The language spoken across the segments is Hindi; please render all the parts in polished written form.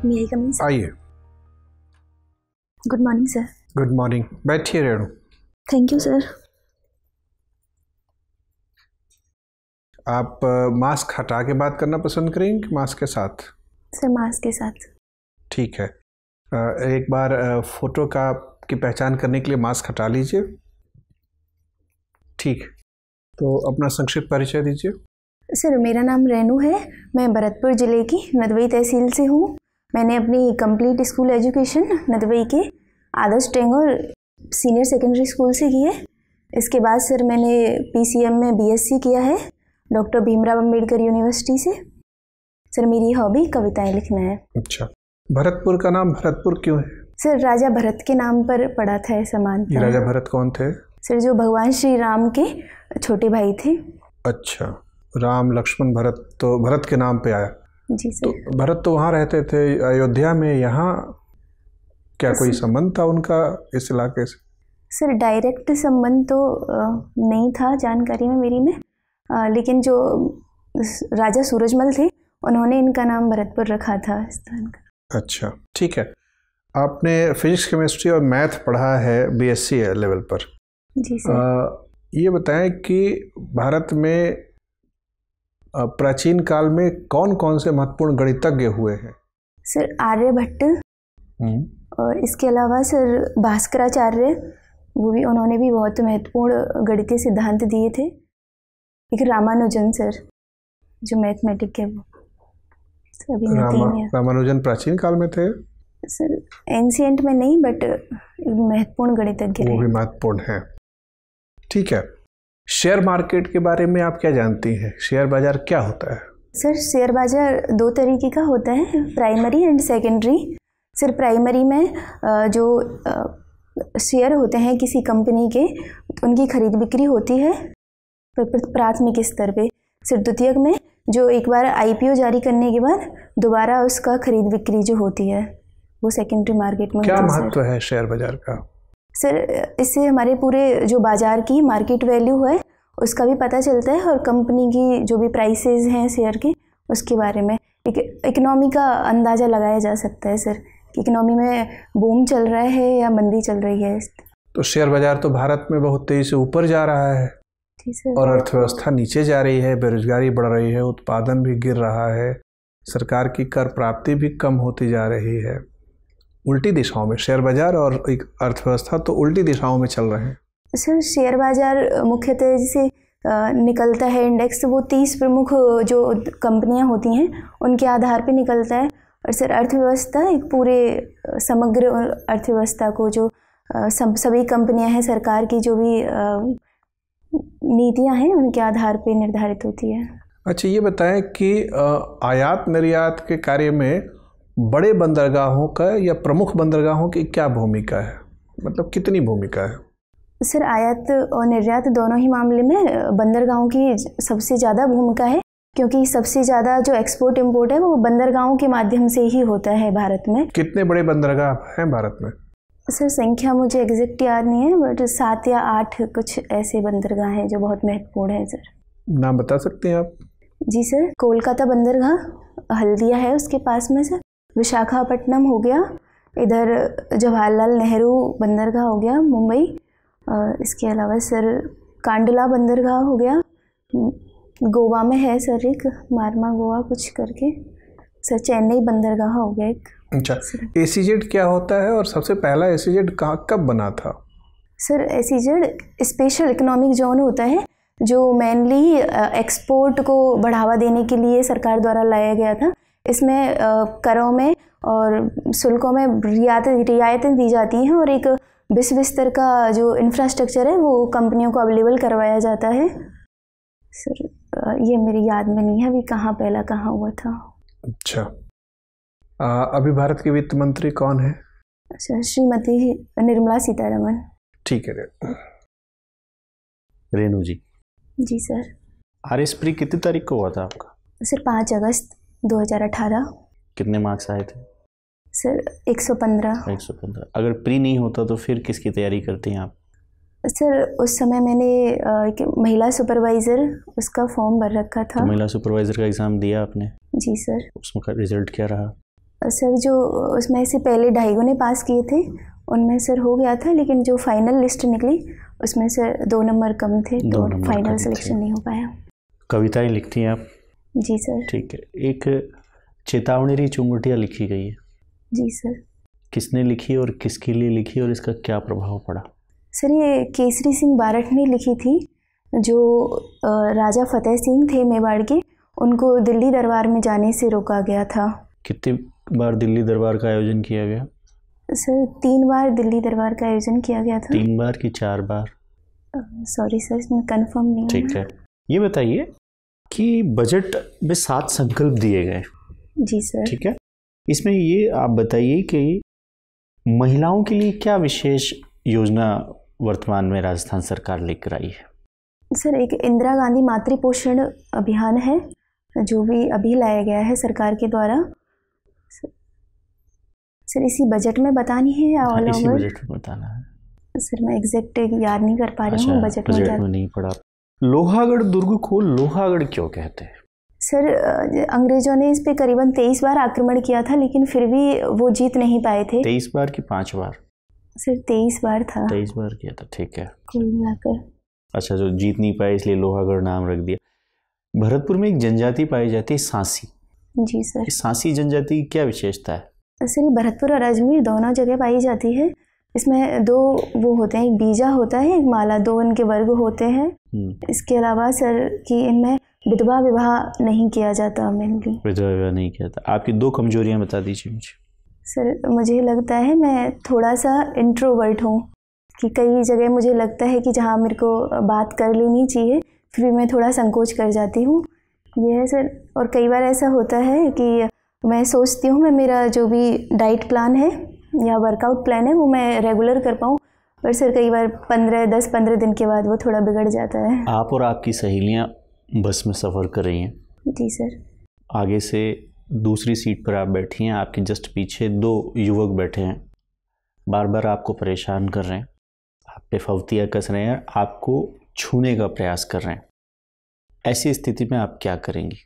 May I come in sir? आइए। Good morning sir. Good morning, बैठिए रेणु। Thank you sir. आप मास्क हटा के बात करना पसंद करेंगे कि मास्क के साथ? सर मास्क के साथ। ठीक है। एक बार फोटो की पहचान करने के लिए मास्क हटा लीजिए। ठीक, तो अपना संक्षिप्त परिचय दीजिए। सर मेरा नाम रेणु है, मैं भरतपुर ज़िले की नदबई तहसील से हूँ। मैंने अपनी कंप्लीट स्कूल एजुकेशन नदबई के आदर्श टेंगोर सीनियर सेकेंडरी स्कूल से की है। इसके बाद सर मैंने PCM में BSc किया है डॉक्टर भीमराव अंबेडकर यूनिवर्सिटी से। सर मेरी हॉबी कविताएं लिखना है। अच्छा, भरतपुर का नाम भरतपुर क्यों है? सर राजा भरत के नाम पर पड़ा था ऐसा मानते हैं। राजा भरत कौन थे? सर जो भगवान श्री राम के छोटे भाई थे। अच्छा, राम लक्ष्मण भरत, तो भरत के नाम पे आया। जी सर। तो भरत तो वहाँ रहते थे अयोध्या में, यहाँ क्या कोई संबंध था उनका इस इलाके से? सर डायरेक्ट संबंध तो नहीं था जानकारी में मेरी में, लेकिन जो राजा सूरजमल थे उन्होंने इनका नाम भरतपुर रखा था स्थान का। अच्छा, ठीक है। आपने फिजिक्स केमिस्ट्री और मैथ पढ़ा है BSc लेवल पर? जी सर। ये बताएं कि भारत में प्राचीन काल में कौन कौन से महत्वपूर्ण गणितज्ञ हुए हैं? सर आर्यभट्ट, और इसके अलावा सर भास्कराचार्य, उन्होंने भी बहुत महत्वपूर्ण गणितीय सिद्धांत दिए थे। एक रामानुजन सर जो मैथमेटिक है, वो सभी में तीन है। रामानुजन प्राचीन काल में थे? सर एंशिएंट में नहीं, बट महत्वपूर्ण गणितज्ञ वो भी महत्वपूर्ण है। ठीक है। शेयर मार्केट के बारे में आप क्या जानती हैं? शेयर बाजार क्या होता है? सर शेयर बाजार दो तरीके का होता है, primary and secondary. Sir primary में जो शेयर होते हैं किसी कंपनी के, उनकी खरीद बिक्री होती है प्राथमिक स्तर पे। सर द्वितीयक में जो एक बार IPO जारी करने के बाद दोबारा उसका खरीद बिक्री जो होती है, वो सेकेंडरी मार्केट में। क्या महत्व है शेयर बाजार का? सर इससे हमारे पूरे जो बाजार की मार्केट वैल्यू है उसका भी पता चलता है, और कंपनी की जो भी प्राइसेस हैं शेयर के, उसके बारे में एक इकोनॉमी का अंदाज़ा लगाया जा सकता है सर, कि इकोनॉमी में बूम चल रहा है या मंदी चल रही है। तो शेयर बाजार तो भारत में बहुत तेज़ी से ऊपर जा रहा है और अर्थव्यवस्था नीचे जा रही है, बेरोजगारी बढ़ रही है, उत्पादन भी गिर रहा है, सरकार की कर प्राप्ति भी कम होती जा रही है। उल्टी दिशाओं में शेयर बाजार और एक अर्थव्यवस्था तो उल्टी दिशाओं में चल रहे हैं। सर शेयर बाजार मुख्यतः जैसे निकलता है इंडेक्स, वो 30 प्रमुख जो कंपनियां होती हैं उनके आधार पे निकलता है। और सर अर्थव्यवस्था एक पूरे समग्र अर्थव्यवस्था को जो सभी कंपनियां हैं, सरकार की जो भी नीतियां हैं, उनके आधार पे निर्धारित होती है। अच्छा, ये बताएं कि आयात निर्यात के कार्य में बड़े बंदरगाहों का या प्रमुख बंदरगाहों की क्या भूमिका है, मतलब कितनी भूमिका है? सर आयात और निर्यात दोनों ही मामले में बंदरगाहों की सबसे ज़्यादा भूमिका है, क्योंकि सबसे ज़्यादा जो एक्सपोर्ट इंपोर्ट है वो बंदरगाहों के माध्यम से ही होता है भारत में। कितने बड़े बंदरगाह हैं भारत में? सर संख्या मुझे एग्जैक्ट याद नहीं है, बट 7 या 8 कुछ ऐसे बंदरगाह हैं जो बहुत महत्वपूर्ण हैं सर। नाम बता सकते हैं आप? जी सर, कोलकाता बंदरगाह हल्दिया है उसके पास में सर, विशाखापट्टनम हो गया, इधर जवाहरलाल नेहरू बंदरगाह हो गया मुंबई, इसके अलावा सर कांडला बंदरगाह हो गया, गोवा में है सर एक मारमा गोवा कुछ करके, सर चेन्नई बंदरगाह हो गया एक। अच्छा, SEZ क्या होता है और सबसे पहला SEZ कब बना था? Sir SEZ special economic zone होता है, जो मेनली एक्सपोर्ट को बढ़ावा देने के लिए सरकार द्वारा लाया गया था। इसमें करों में और शुल्कों में रियायतें दी जाती हैं, और एक विश्व स्तर का जो इंफ्रास्ट्रक्चर है वो कंपनियों को अवेलेबल करवाया जाता है। सर ये मेरी याद में नहीं है अभी पहला कहाँ हुआ था। अच्छा, अभी भारत के वित्त मंत्री कौन है? सर श्रीमती निर्मला सीतारमण। ठीक है रेणु जी। जी सर। RS प्री कितनी तारीख को हुआ था आपका? सर 5 अगस्त 2018। कितने मार्क्स आए थे? सर 115। 115। अगर प्री नहीं होता तो फिर किसकी तैयारी करते हैं आप? सर उस समय मैंने महिला सुपरवाइज़र उसका फॉर्म भर रखा था। तो महिला सुपरवाइज़र का एग्ज़ाम दिया आपने? जी सर। उसका रिजल्ट क्या रहा? सर जो उसमें से पहले 2.5 ने पास किए थे उनमें सर हो गया था, लेकिन जो फाइनल लिस्ट निकली उसमें सर 2 नंबर कम थे तो फाइनल सिलेक्शन नहीं हो पाया। कविताएं लिखती हैं आप? जी सर। ठीक है, एक चेतावनी चुंगटिया लिखी गई है। जी सर। किसने लिखी और किसके लिए लिखी और इसका क्या प्रभाव पड़ा? सर ये केसरी सिंह बारठ ने लिखी थी, जो राजा फतेह सिंह थे मेवाड़ के, उनको दिल्ली दरबार में जाने से रोका गया था। कितनी बार दिल्ली दरबार का आयोजन किया गया? सर 3 बार दिल्ली दरबार का आयोजन किया गया था। 3 बार कि 4 बार? सॉरी सर, इसमें कंफर्म नहीं। ठीक है, ये बताइए कि बजट में 7 संकल्प दिए गए। जी सर। ठीक है, इसमें ये आप बताइए कि महिलाओं के लिए क्या विशेष योजना वर्तमान में राजस्थान सरकार लेकर आई है? सर एक इंदिरा गांधी मातृ पोषण अभियान है जो भी अभी लाया गया है सरकार के द्वारा। सर इसी बजट में बतानी है या ऑल इसी ओवर? बजट में बताना है। सर मैं एग्जैक्ट याद नहीं कर पा रही हूँ। बजट में नहीं पड़ा। लोहागढ़ दुर्ग को लोहागढ़ क्यों कहते हैं? सर अंग्रेजों ने इस पे करीबन 23 बार आक्रमण किया था, लेकिन फिर भी वो जीत नहीं पाए थे। 23 बार कि 5 बार? सर 23 बार था। 23 बार किया था, ठीक है। कुल मिलाकर। अच्छा, जो जीत नहीं पाए इसलिए लोहागढ़ नाम रख दिया। भरतपुर में एक जनजाति पाई जाती है सांसी। जी सर। इस सांसी जनजाति की क्या विशेषता है? सर ये भरतपुर और अजमेर दोनों जगह पाई जाती है। इसमें 2 वो होते हैं, एक बीजा होता है, एक माला, 2 इनके वर्ग होते हैं। इसके अलावा सर कि इनमें विधवा विवाह नहीं किया जाता। मेनली विधवा विवाह नहीं किया जाता। आपकी 2 कमजोरियां बता दीजिए मुझे। सर मुझे लगता है मैं थोड़ा सा इंट्रोवर्ट हूँ, कि कई जगह मुझे लगता है कि जहाँ मेरे को बात कर लेनी चाहिए फिर भी मैं थोड़ा संकोच कर जाती हूँ, ये है सर। और कई बार ऐसा होता है कि मैं सोचती हूँ मैं मेरा जो भी डाइट प्लान है या वर्कआउट प्लान है वो मैं रेगुलर कर पाऊँ, पर सर कई बार 10-15 दिन के बाद वो थोड़ा बिगड़ जाता है। आप और आपकी सहेलियाँ बस में सफ़र कर रही हैं? जी सर। आगे से दूसरी सीट पर आप बैठी हैं, आपके जस्ट पीछे 2 युवक बैठे हैं, बार बार आपको परेशान कर रहे हैं, आप पे फवतियाँ कस रहे हैं, आपको छूने का प्रयास कर रहे हैं। ऐसी स्थिति में आप क्या करेंगी?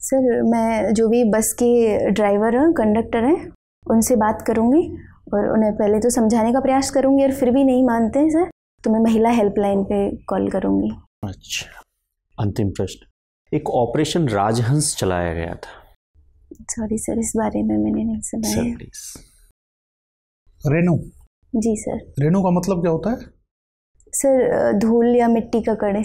सर मैं जो भी बस के ड्राइवर हैं, कंडक्टर हैं, उनसे बात करूंगी और उन्हें पहले तो समझाने का प्रयास करूंगी, और फिर भी नहीं मानते हैं सर तो मैं महिला हेल्पलाइन पे कॉल करूंगी। अच्छा, अंतिम प्रश्न, एक ऑपरेशन राजहंस चलाया गया था। सॉरी सर, इस बारे में मैंने नहीं सुना है। Sir please. रेणु? जी सर। रेणु का मतलब क्या होता है? सर धूल या मिट्टी का कण।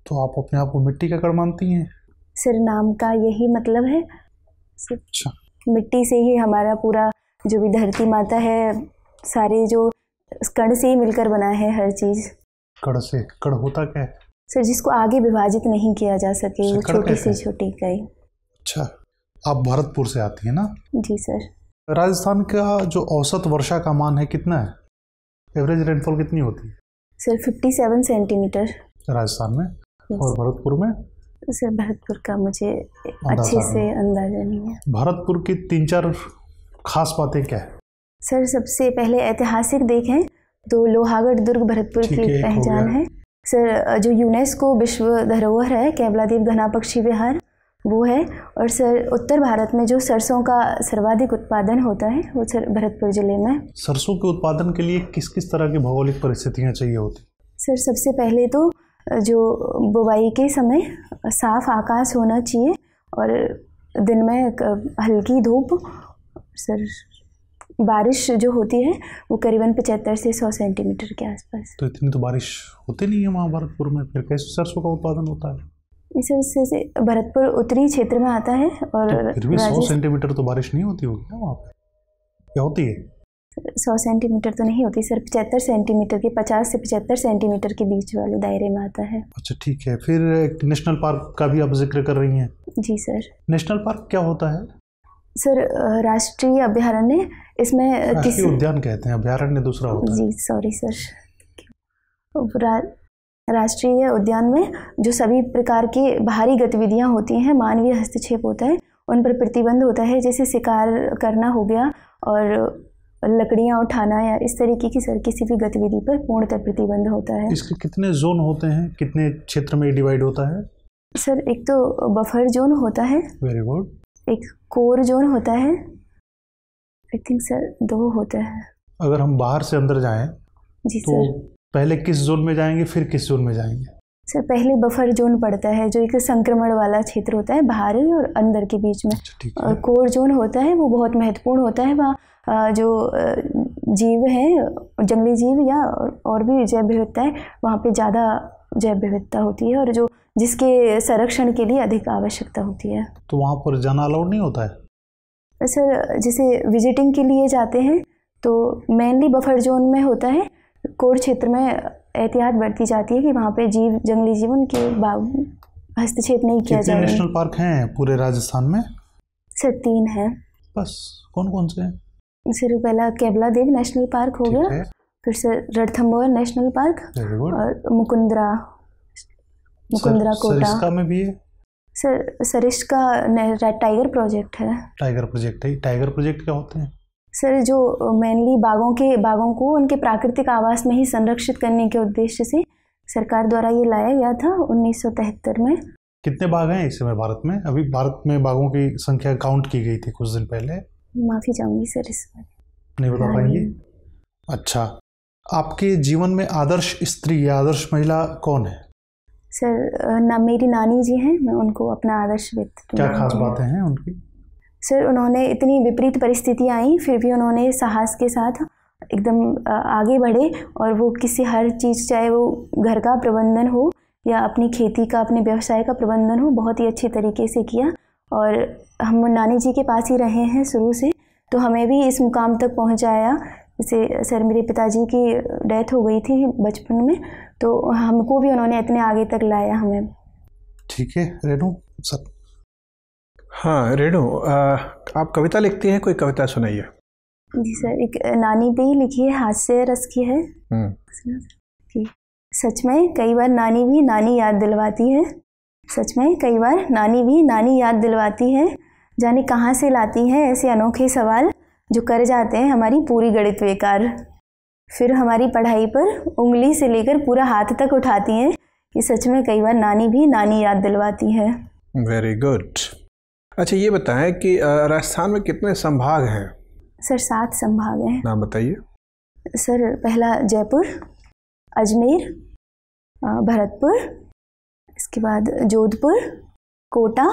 तो आप अपने आप को मिट्टी का कण मानती हैं? सर नाम का यही मतलब है। अच्छा। मिट्टी से ही हमारा पूरा जो भी धरती माता है, सारे जो कण से ही मिलकर बना है हर चीज़। कण से? कण होता क्या है? सर जिसको आगे विभाजित नहीं किया जा सके, वो छोटी से छोटी इकाई। अच्छा, आप भरतपुर से आती हैं ना? जी सर। राजस्थान का जो औसत वर्षा का मान है कितना है? एवरेज रेनफॉल कितनी होती है? सर 57 सेंटीमीटर राजस्थान में। और भरतपुर में? सर भरतपुर का मुझे अच्छे से अंदाजा नहीं है। भरतपुर की 3-4 खास बातें क्या है? सर सबसे पहले ऐतिहासिक देखें तो लोहागढ़ दुर्ग भरतपुर की पहचान है। सर जो यूनेस्को विश्व धरोहर है केवलादेव घना पक्षी विहार, वो है। और सर उत्तर भारत में जो सरसों का सर्वाधिक उत्पादन होता है वो सर भरतपुर जिले में। सरसों के उत्पादन के लिए किस किस तरह की भौगोलिक परिस्थितियाँ चाहिए होती? सर सबसे पहले तो जो बुवाई के समय साफ आकाश होना चाहिए और दिन में हल्की धूप। सर बारिश जो होती है वो करीबन 75 से 100 सेंटीमीटर के आसपास। तो इतनी तो बारिश होती नहीं है वहाँ भरतपुर में, फिर कैसे सरसों का उत्पादन होता है? इससे भरतपुर उत्तरी क्षेत्र में आता है और तो फिर भी 100 सेंटीमीटर तो बारिश नहीं होती होगी ना वहाँ पे? क्या होती है? 100 सेंटीमीटर तो नहीं होती सर, 75 सेंटीमीटर के 50 से 75 सेंटीमीटर के बीच वाले दायरे में आता है। अच्छा ठीक है। फिर नेशनल पार्क का भी आप जिक्र कर रही हैं? जी सर। नेशनल पार्क क्या होता है? सर राष्ट्रीय अभयारण्य, इसमें राष्ट्रीय उद्यान कहते हैं, अभयारण्य दूसरा होता है। जी सॉरी सर। राष्ट्रीय उद्यान में जो सभी प्रकार की बाहरी गतिविधियां होती हैं, मानवीय हस्तक्षेप होता है, उन पर प्रतिबंध होता है। जैसे शिकार करना हो गया और लकड़ियां उठाना या इस तरीके की सर किसी भी गतिविधि पर पूर्णतः प्रतिबंध होता है। इसके कितने जोन होते हैं, कितने क्षेत्र में डिवाइड होता है? सर एक तो बफर जोन होता है। Very good. एक कोर जोन होता है आई थिंक सर 2 होता है। अगर हम बाहर से अंदर जाएं जी तो सर। पहले किस जोन में जाएंगे, फिर किस जोन में जाएंगे? सर पहले बफर जोन पड़ता है, जो एक संक्रमण वाला क्षेत्र होता है बाहरी और अंदर के बीच में। और कोर जोन होता है, वो बहुत महत्वपूर्ण होता है। वहाँ जो जीव हैं, जंगली जीव या और भी जैव विविधता है, वहाँ पे ज़्यादा जैव विविधता होती है और जो जिसके संरक्षण के लिए अधिक आवश्यकता होती है। तो वहाँ पर जाना अलाउड नहीं होता है? सर जैसे विजिटिंग के लिए जाते हैं तो मेनली बफर जोन में होता है। कोर क्षेत्र में एहतियात बरती जाती है कि वहाँ पे जंगली जीवन के हस्तक्षेप नहीं किया जाए। कितने नेशनल पार्क हैं पूरे राजस्थान में? सर 3 हैं। बस? कौन कौन से हैं? सर पहला केवलादेव नेशनल पार्क हो गया, फिर सर रणथंभौर नेशनल पार्क और मुकुंदरा कोटा। सरिस्का में भी है? सर सरिस्का टाइगर प्रोजेक्ट है। टाइगर प्रोजेक्ट है। टाइगर प्रोजेक्ट क्या होते हैं? सर जो मेनली बाघों को उनके प्राकृतिक आवास में ही संरक्षित करने के उद्देश्य से सरकार द्वारा ये लाया गया था 1973 में। कितने बाघ हैं इस समय भारत में? अभी भारत में बाघों की संख्या काउंट की गई थी कुछ दिन पहले। माफ़ी चाहूँगी सर, इस बार नहीं बता पाएंगे? अच्छा, आपके जीवन में आदर्श स्त्री या आदर्श महिला कौन है? सर मेरी नानी जी हैं, मैं उनको अपना आदर्श व्यक्ति। क्या खास बातें हैं उनकी? सर उन्होंने इतनी विपरीत परिस्थितियाँ आई, फिर भी उन्होंने साहस के साथ एकदम आगे बढ़े और वो किसी हर चीज़, चाहे वो घर का प्रबंधन हो या अपनी खेती का, अपने व्यवसाय का प्रबंधन हो, बहुत ही अच्छी तरीके से किया। और हम नानी जी के पास ही रहे हैं शुरू से, तो हमें भी इस मुकाम तक पहुंचाया। जैसे सर मेरे पिताजी की डेथ हो गई थी बचपन में, तो हमको भी उन्होंने इतने आगे तक लाया हमें। ठीक है रेणु सर। हाँ रेणु, आप कविता लिखती हैं, कोई कविता सुनाइए। जी सर, एक नानी पे ही लिखी है, हास्य रस की है। सच में कई बार नानी भी नानी याद दिलवाती है, सच में कई बार नानी भी नानी याद दिलवाती है। जाने कहाँ से लाती हैं ऐसे अनोखे सवाल जो कर जाते हैं हमारी पूरी गणित बेकार। फिर हमारी पढ़ाई पर उंगली से लेकर पूरा हाथ तक उठाती हैं कि सच में कई बार नानी भी नानी याद दिलवाती है। Very good. अच्छा ये बताएं कि राजस्थान में कितने संभाग हैं? सर 7 संभाग हैं। नाम बताइए। सर पहला जयपुर, अजमेर, भरतपुर, इसके बाद जोधपुर, कोटा,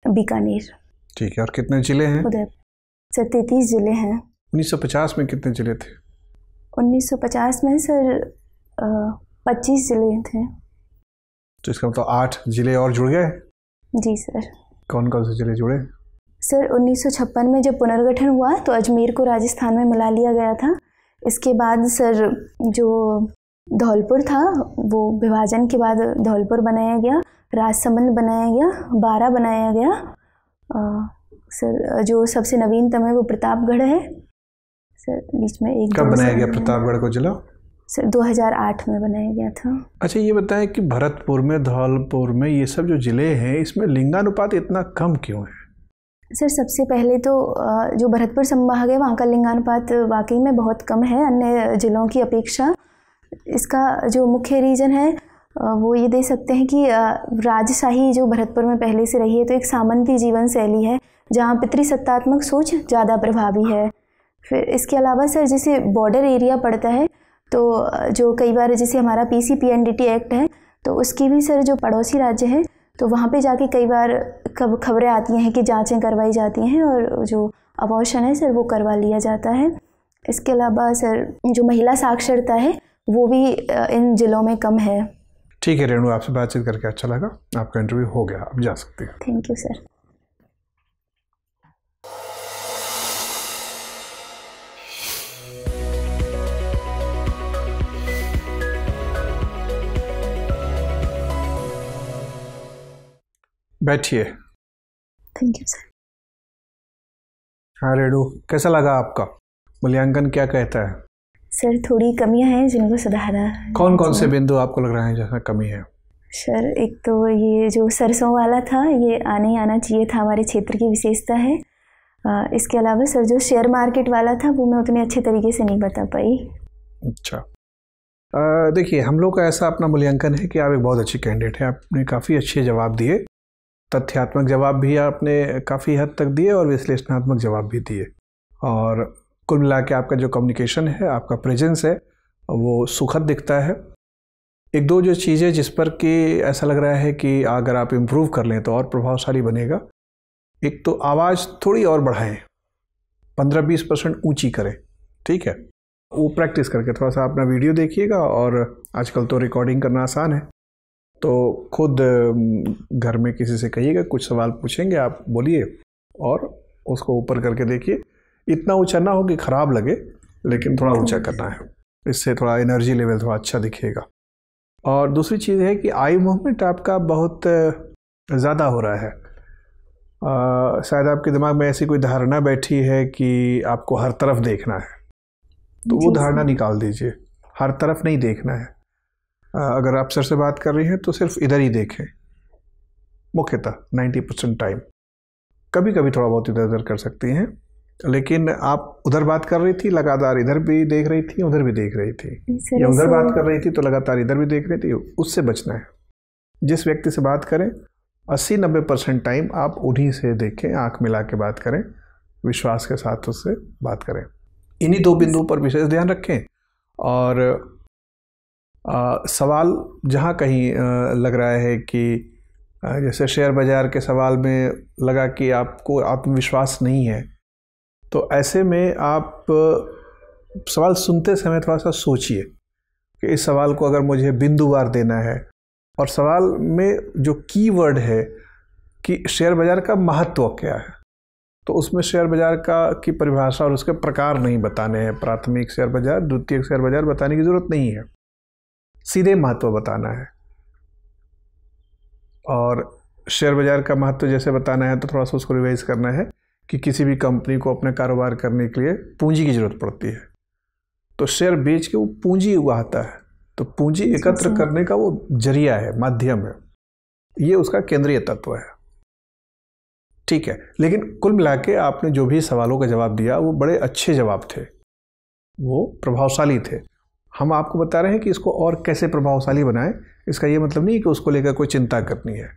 बीकानेर। ठीक है। और कितने जिले हैं? उदयपुर। सर 33 जिले हैं। 1950 में कितने जिले थे? 1950 में सर 25 जिले थे। तो इसका मतलब 8 जिले और जुड़ गए? जी सर। कौन कौन से जिले जुड़े? सर 1956 में जब पुनर्गठन हुआ तो अजमेर को राजस्थान में मिला लिया गया था। इसके बाद सर जो धौलपुर था वो विभाजन के बाद धौलपुर बनाया गया, राजसमंद बनाया गया, बारा बनाया गया। सर जो सबसे नवीनतम है वो प्रतापगढ़ है। सर बीच में एक कब बनाया गया प्रतापगढ़ को जिला? सर 2008 में बनाया गया था। अच्छा ये बताएं कि भरतपुर में, धौलपुर में, ये सब जो जिले हैं इसमें लिंगानुपात इतना कम क्यों है? सर सबसे पहले तो जो भरतपुर संभाग है वहाँ का लिंगानुपात वाकई में बहुत कम है अन्य जिलों की अपेक्षा। इसका जो मुख्य रीज़न है वो ये दे सकते हैं कि राजशाही जो भरतपुर में पहले से रही है तो एक सामंती जीवन शैली है जहाँ पितृसत्तात्मक सोच ज़्यादा प्रभावी है। फिर इसके अलावा सर जैसे बॉर्डर एरिया पड़ता है तो जो कई बार जैसे हमारा PCPNDT एक्ट है तो उसकी भी सर जो पड़ोसी राज्य है तो वहाँ पे जाके कई बार खबरें आती हैं कि जांचें करवाई जाती हैं और जो अबॉर्शन है सर वो करवा लिया जाता है। इसके अलावा सर जो महिला साक्षरता है वो भी इन जिलों में कम है। ठीक है रेणु, आपसे बातचीत करके अच्छा लगा। आपका इंटरव्यू हो गया, आप जा सकते हैं। Thank you sir. बैठिए। Thank you sir. हाँ रेणु, कैसा लगा आपका मूल्यांकन, क्या कहता है? सर थोड़ी कमियां हैं जिनको सुधारना है। कौन कौन से बिंदु आपको लग रहे हैं जहाँ कमी है? सर एक तो ये जो सरसों वाला था ये आने ही आना चाहिए था, हमारे क्षेत्र की विशेषता है। इसके अलावा सर जो शेयर मार्केट वाला था वो मैं उतने अच्छे तरीके से नहीं बता पाई। अच्छा देखिए, हम लोग का ऐसा अपना मूल्यांकन है कि आप एक बहुत अच्छी कैंडिडेट हैं। आपने काफ़ी अच्छे जवाब दिए, तथ्यात्मक जवाब भी आपने काफ़ी हद तक दिए और विश्लेषणात्मक जवाब भी दिए। और कुल मिला के आपका जो कम्युनिकेशन है, आपका प्रेजेंस है, वो सुखद दिखता है। एक दो जो चीज़ें जिस पर कि ऐसा लग रहा है कि अगर आप इम्प्रूव कर लें तो और प्रभावशाली बनेगा। एक तो आवाज़ थोड़ी और बढ़ाएं, 15-20% ऊंची करें, ठीक है। वो प्रैक्टिस करके थोड़ा सा अपना वीडियो देखिएगा, और आजकल तो रिकॉर्डिंग करना आसान है, तो खुद घर में किसी से कहिएगा, कुछ सवाल पूछेंगे, आप बोलिए और उसको ऊपर करके देखिए। इतना ऊंचा ना हो कि ख़राब लगे, लेकिन थोड़ा ऊंचा करना है, इससे थोड़ा एनर्जी लेवल थोड़ा अच्छा दिखेगा। और दूसरी चीज़ है कि आई मूवमेंट आपका बहुत ज़्यादा हो रहा है। शायद आपके दिमाग में ऐसी कोई धारणा बैठी है कि आपको हर तरफ देखना है, तो वो धारणा निकाल दीजिए। हर तरफ नहीं देखना है। अगर आप सर से बात कर रही हैं तो सिर्फ इधर ही देखें, मुख्यतः 90% टाइम। कभी कभी थोड़ा बहुत इधर उधर कर सकती हैं, लेकिन आप उधर बात कर रही थी लगातार इधर भी देख रही थी, उधर भी देख रही थी, या उधर बात कर रही थी तो लगातार इधर भी देख रही थी, उससे बचना है। जिस व्यक्ति से बात करें 80-90% टाइम आप उन्हीं से देखें, आंख मिला के बात करें, विश्वास के साथ उससे बात करें। इन्हीं दो बिंदुओं पर विशेष ध्यान रखें। और सवाल जहाँ कहीं लग रहा है कि जैसे शेयर बाज़ार के सवाल में लगा कि आपको आत्मविश्वास नहीं है, तो ऐसे में आप सवाल सुनते समय थोड़ा सा सोचिए कि इस सवाल को अगर मुझे बिंदुवार देना है, और सवाल में जो कीवर्ड है कि शेयर बाज़ार का महत्व क्या है, तो उसमें शेयर बाज़ार की परिभाषा और उसके प्रकार नहीं बताने हैं। प्राथमिक शेयर बाज़ार, द्वितीयक शेयर बाज़ार बताने की ज़रूरत नहीं है, सीधे महत्व बताना है। और शेयर बाज़ार का महत्व जैसे बताना है तो थोड़ा सा उसको रिवाइज करना है कि किसी भी कंपनी को अपने कारोबार करने के लिए पूंजी की ज़रूरत पड़ती है, तो शेयर बेच के वो पूंजी उगाता है, तो पूंजी एकत्र करने का वो जरिया है, माध्यम है, ये उसका केंद्रीय तत्व है, ठीक है। लेकिन कुल मिला के आपने जो भी सवालों का जवाब दिया वो बड़े अच्छे जवाब थे, वो प्रभावशाली थे। हम आपको बता रहे हैं कि इसको और कैसे प्रभावशाली बनाएं। इसका ये मतलब नहीं कि उसको लेकर कोई चिंता करनी है,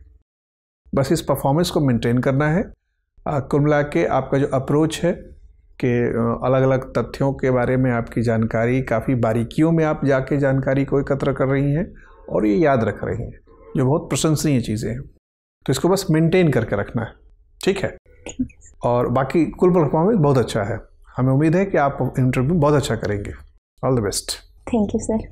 बस इस परफॉर्मेंस को मेंटेन करना है। कुल मिला के आपका जो अप्रोच है कि अलग अलग तथ्यों के बारे में आपकी जानकारी, काफ़ी बारीकियों में आप जाके जानकारी को एकत्र कर रही हैं और ये याद रख रही हैं, जो बहुत प्रशंसनीय चीज़ें हैं। तो इसको बस मेंटेन करके रखना है, ठीक है। और बाकी कुल परफॉर्मेंस बहुत अच्छा है। हमें उम्मीद है कि आप इंटरव्यू बहुत अच्छा करेंगे। All the best. Thank you sir.